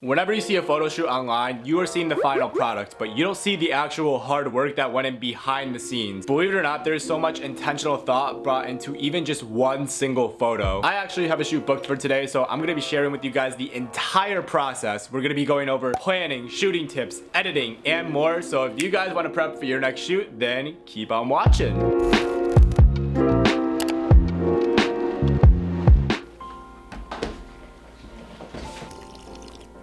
Whenever you see a photo shoot online, you are seeing the final product, but you don't see the actual hard work that went in behind the scenes. Believe it or not, there's so much intentional thought brought into even just one single photo. I actually have a shoot booked for today, so I'm gonna be sharing with you guys the entire process. We're gonna be going over planning, shooting tips, editing, and more. So if you guys wanna prep for your next shoot, then keep on watching.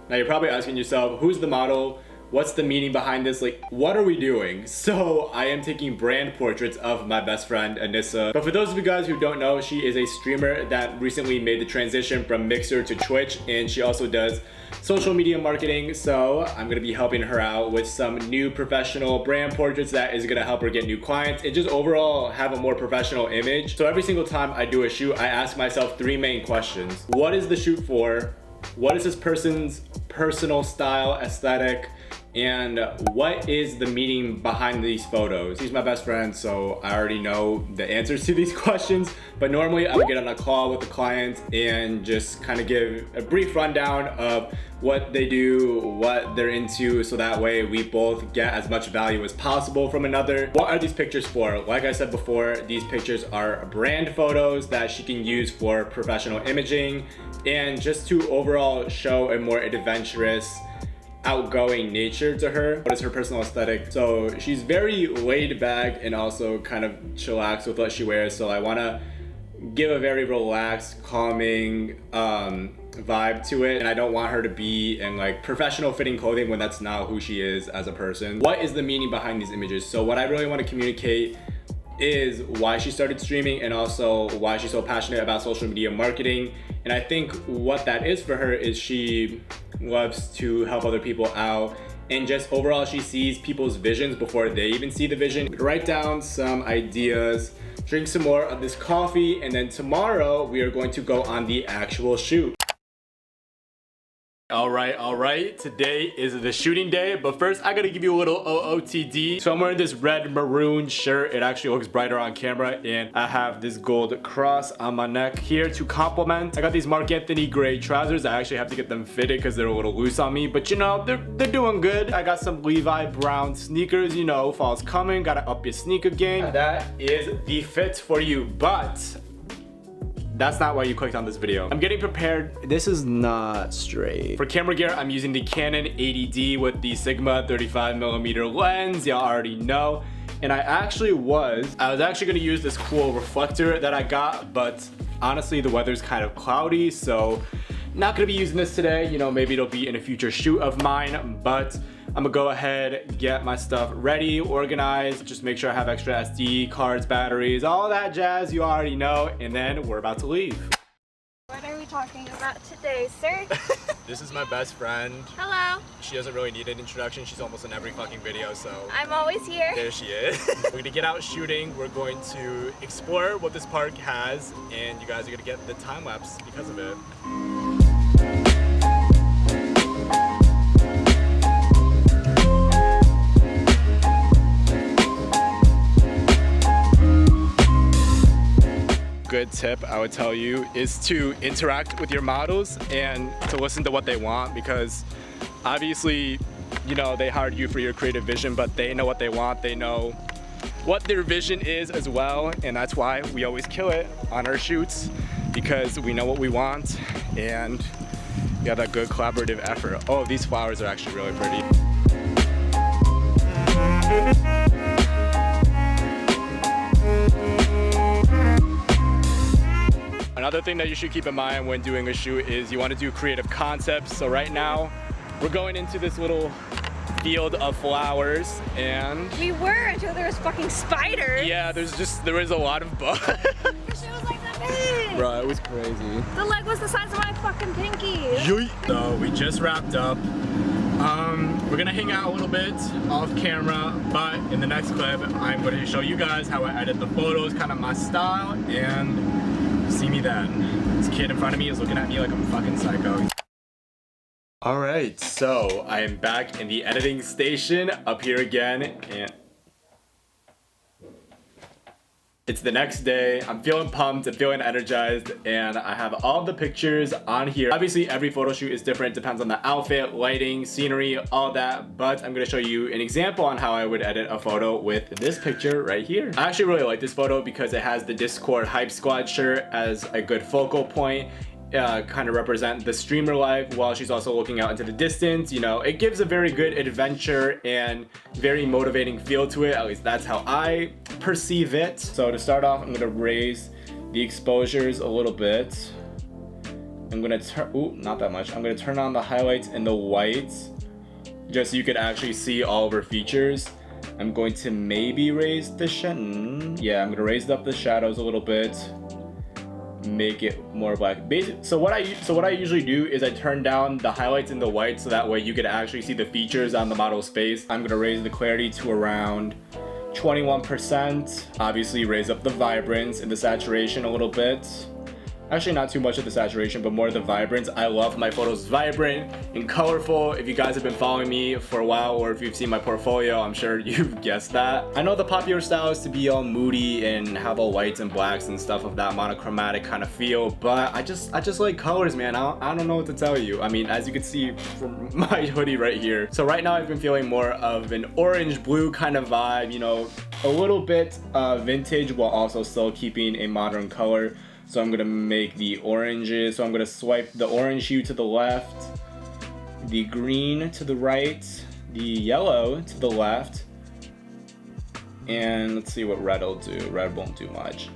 Now you're probably asking yourself, who's the model? What's the meaning behind this? Like, what are we doing? So I am taking brand portraits of my best friend, Anissa. But for those of you guys who don't know, she is a streamer that recently made the transition from Mixer to Twitch, and she also does social media marketing. So I'm gonna be helping her out with some new professional brand portraits that is gonna help her get new clients and just overall have a more professional image. So every single time I do a shoot, I ask myself three main questions. What is the shoot for? What is this person's personal style, aesthetic, and what is the meaning behind these photos? He's my best friend, so I already know the answers to these questions, but normally I would get on a call with the client and just kind of give a brief rundown of what they do, what they're into, so that way we both get as much value as possible from another. What are these pictures for? Like I said before, these pictures are brand photos that she can use for professional imaging and just to overall show a more adventurous, outgoing nature to her. What is her personal aesthetic? So she's very laid back and also kind of chillax with what she wears. So I wanna give a very relaxed, calming vibe to it. And I don't want her to be in like professional fitting clothing when that's not who she is as a person. What is the meaning behind these images? So what I really want to communicate is why she started streaming and also why she's so passionate about social media marketing. And I think what that is for her is she loves to help other people out, and just overall she sees people's visions before they even see the vision. Write down some ideas, drink some more of this coffee, and then tomorrow we are going to go on the actual shoot. All right, today is the shooting day, but first I gotta give you a little OOTD. So I'm wearing this red maroon shirt. It actually looks brighter on camera, and I have this gold cross on my neck here to complement. I got these Marc Anthony gray trousers. I actually have to get them fitted because they're a little loose on me, but you know, they're doing good. I got some Levi brown sneakers. You know, fall's coming, gotta up your sneaker game. That is the fit for you, but that's not why you clicked on this video. I'm getting prepared. This is not straight. For camera gear, I'm using the Canon 80D with the Sigma 35mm lens. Y'all already know. And I was actually gonna use this cool reflector that I got, but honestly, the weather's kind of cloudy, so not gonna be using this today. You know, maybe it'll be in a future shoot of mine, but I'm gonna go ahead, get my stuff ready, organized, just make sure I have extra SD cards, batteries, all that jazz you already know, and then we're about to leave. What are we talking about today, sir? This is my best friend. Hello. She doesn't really need an introduction. She's almost in every fucking video, so. I'm always here. There she is. We're gonna get out shooting. We're going to explore what this park has, and you guys are gonna get the time lapse because of it. Good tip I would tell you is to interact with your models and to listen to what they want, because obviously, you know, they hired you for your creative vision, but they know what they want, they know what their vision is as well, and that's why we always kill it on our shoots, because we know what we want and we have that good collaborative effort. Oh, these flowers are actually really pretty. Another thing that you should keep in mind when doing a shoot is you want to do creative concepts. So right now, we're going into this little field of flowers, and we were until there was fucking spiders. Yeah, there was a lot of bugs. She was like that big. Bro, it was crazy. The leg was the size of my fucking pinky. Yeet. So we just wrapped up. We're gonna hang out a little bit off camera, but in the next clip, I'm going to show you guys how I edit the photos, kind of my style, and see me then. This kid in front of me is looking at me like I'm a fucking psycho. All right, so I am back in the editing station up here again, and It's the next day. I'm feeling pumped, I'm feeling energized, and I have all the pictures on here. Obviously, every photo shoot is different, depends on the outfit, lighting, scenery, all that, but I'm gonna show you an example on how I would edit a photo with this picture right here. I actually really like this photo because it has the Discord Hype Squad shirt as a good focal point. Kind of represent the streamer life while she's also looking out into the distance. You know, it gives a very good adventure and very motivating feel to it. At least that's how I perceive it. So to start off, I'm gonna raise the exposures a little bit. I'm gonna not that much. I'm gonna turn on the highlights and the whites just so you could actually see all of her features. I'm going to maybe raise the yeah, I'm gonna raise up the shadows a little bit. Make it more black. So what I usually do is I turn down the highlights and the whites so that way you can actually see the features on the model's face. I'm gonna raise the clarity to around 21%. Obviously raise up the vibrance and the saturation a little bit. Actually, not too much of the saturation, but more of the vibrance. I love my photos vibrant and colorful. If you guys have been following me for a while, or if you've seen my portfolio, I'm sure you've guessed that. I know the popular style is to be all moody and have all whites and blacks and stuff of that monochromatic kind of feel, but I just like colors, man. I don't know what to tell you. I mean, as you can see from my hoodie right here. So right now I've been feeling more of an orange blue kind of vibe, you know, a little bit vintage while also still keeping a modern color. So I'm gonna make the oranges. So I'm gonna swipe the orange hue to the left, the green to the right, the yellow to the left, and let's see what red will do. Red won't do much.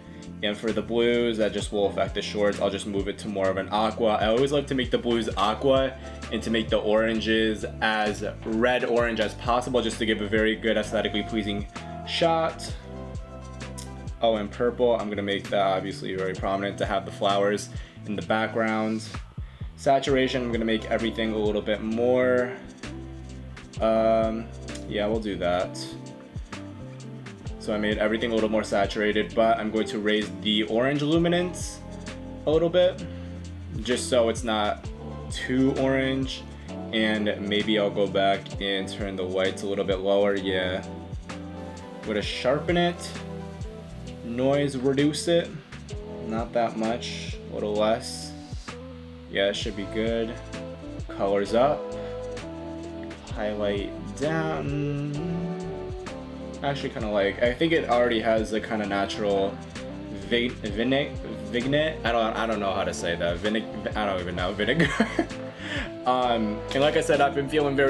And for the blues, that just will affect the shorts. I'll just move it to more of an aqua. I always like to make the blues aqua and to make the oranges as red orange as possible, just to give a very good aesthetically pleasing shot. Oh, and purple, I'm gonna make that obviously very prominent to have the flowers in the background. Saturation, I'm gonna make everything a little bit more. Yeah, we'll do that. So I made everything a little more saturated, but I'm going to raise the orange luminance a little bit, just so it's not too orange. And maybe I'll go back and turn the whites a little bit lower, yeah. I'm gonna sharpen it. Noise reduce it, not that much, a little less. Yeah, it should be good. Colors up, highlight down. Actually kind of like, I think it already has a kind of natural vignette. I don't know how to say that. I don't even know, vinegar. And like I said, I've been feeling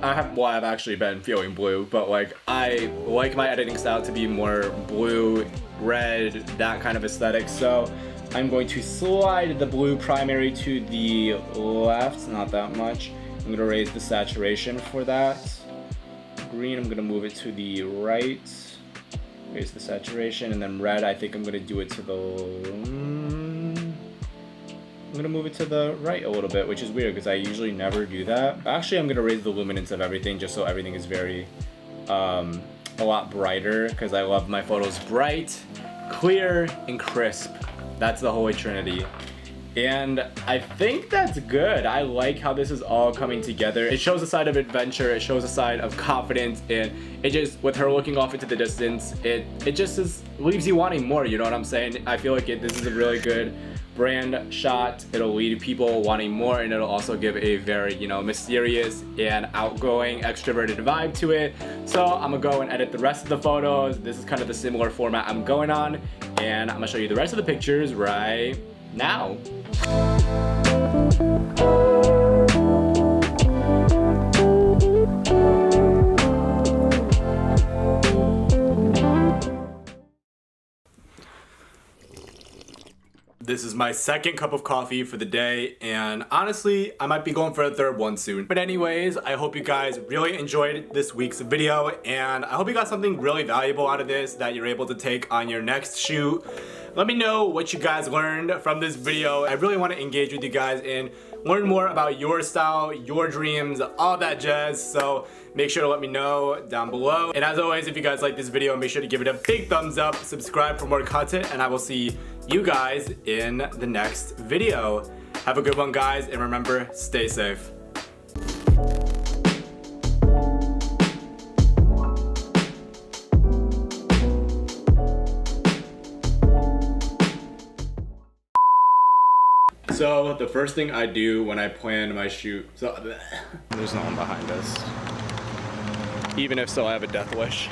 I've actually been feeling blue, but like I like my editing style to be more blue, red, that kind of aesthetic. So I'm going to slide the blue primary to the left, not that much. I'm gonna raise the saturation for that. Green, I'm gonna move it to the right, raise the saturation, and then red, I think I'm gonna do it to I'm gonna move it to the right a little bit, which is weird because I usually never do that. Actually, I'm gonna raise the luminance of everything just so everything is very, a lot brighter, because I love my photos bright, clear, and crisp. That's the Holy Trinity. And I think that's good. I like how this is all coming together. It shows a side of adventure, it shows a side of confidence, and it just, with her looking off into the distance, it just leaves you wanting more, you know what I'm saying? I feel like this is a really good brand shot. It'll lead people wanting more, and it'll also give a very, you know, mysterious and outgoing, extroverted vibe to it. So I'm gonna go and edit the rest of the photos. This is kind of the similar format I'm going on, and I'm gonna show you the rest of the pictures right now. This is my second cup of coffee for the day, and honestly, I might be going for a third one soon. But anyways, I hope you guys really enjoyed this week's video, and I hope you got something really valuable out of this that you're able to take on your next shoot. Let me know what you guys learned from this video. I really want to engage with you guys and learn more about your style, your dreams, all that jazz. So make sure to let me know down below. And as always, if you guys like this video, make sure to give it a big thumbs up, subscribe for more content, and I will see you guys in the next video. Have a good one, guys, and remember, stay safe. the first thing I do when I plan my shoot. So There's no one behind us. Even if so, I have a death wish.